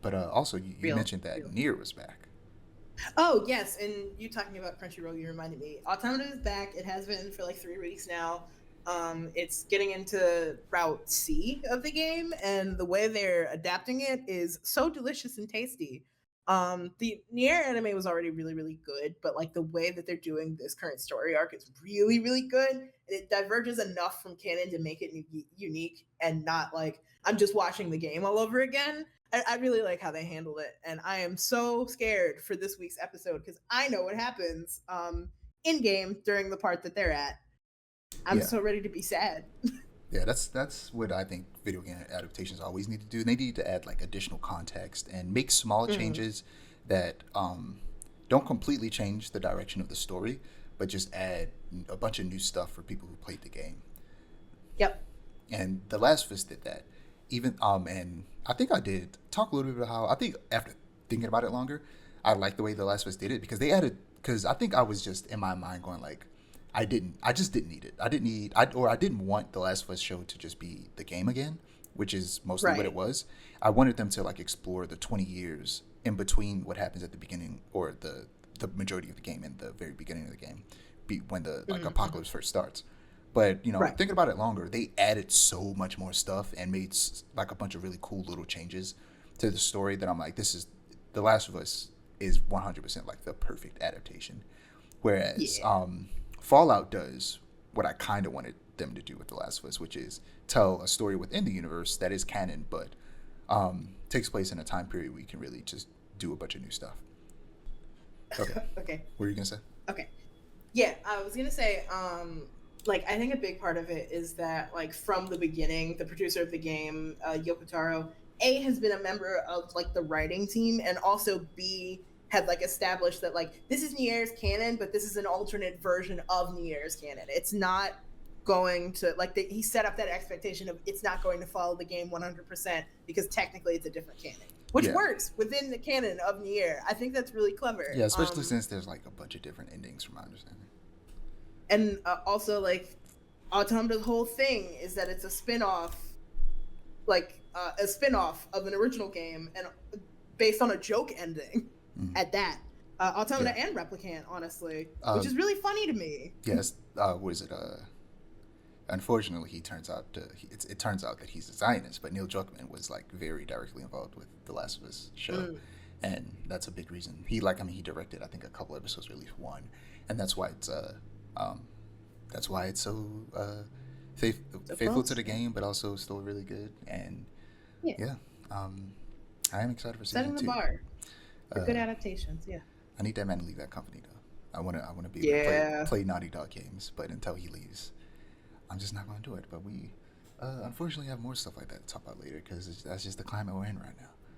But also, you Real, mentioned that real. Nier was back. Oh yes, and you talking about Crunchyroll, you reminded me. Automata is back. It has been for like 3 weeks now. It's getting into Route C of the game, and the way they're adapting it is so delicious and tasty. The Nier anime was already really, really good, but like the way that they're doing this current story arc is really, really good. And it diverges enough from canon to make it unique and not like I'm just watching the game all over again. I really like how they handled it, and I am so scared for this week's episode because I know what happens in game during the part that they're at. I'm Yeah, so ready to be sad. yeah, that's what I think video game adaptations always need to do. They need to add like additional context and make small Mm, changes that don't completely change the direction of the story, but just add a bunch of new stuff for people who played the game. yep. And The Last of Us did that. Even and I think I did talk a little bit about how I think after thinking about it longer, I like the way The Last of Us did it because they added because I think I was just in my mind going like I just didn't need it. I didn't want The Last of Us show to just be the game again, which is mostly what it Right. was. I wanted them to like explore the 20 years in between what happens at the beginning or the majority of the game and the very beginning of the game, when the like Mm-hmm. apocalypse first starts. But Right. thinking about it longer, they added so much more stuff and made like a bunch of really cool little changes to the story that I'm like, this is The Last of Us is 100% like the perfect adaptation. Whereas Yeah. Fallout does what I kind of wanted them to do with The Last of Us, which is tell a story within the universe that is canon, but takes place in a time period where you can really just do a bunch of new stuff. Okay, Okay. what are you gonna say? Okay. Yeah, I was gonna say, like I think a big part of it is that like from the beginning, the producer of the game, Yoko Taro, A has been a member of like the writing team, and also B had like established that like this is Nier's canon, but this is an alternate version of Nier's canon. It's not going to like he set up that expectation of it's not going to follow the game 100% because technically it's a different canon, which Yeah, works within the canon of Nier. I think that's really clever. yeah, especially since there's like a bunch of different endings, from my understanding. And also like Automata's whole thing is that it's a spin-off, like a spin-off of an original game and based on a joke ending Mm-hmm. at that. Yeah. Automata and Replicant, honestly, Uh, which is really funny to me. yes. What is it? Unfortunately, it turns out that he's a Zionist, but Neil Druckmann was like very directly involved with the Last of Us show, Mm, and that's a big reason. He directed I think a couple episodes, or at least one, and um, that's why it's so so faithful to close. the Yeah. game, but also still really good. And Yeah. yeah, um, I am excited for season Setting the two. bar for good Uh, adaptations. Yeah. I need that man to leave that company though. I wanna be able to Yeah. play Naughty Dog games, but until he leaves, I'm just not going to do it. But we, unfortunately, have more stuff like that to talk about later because that's just the climate we're in right now.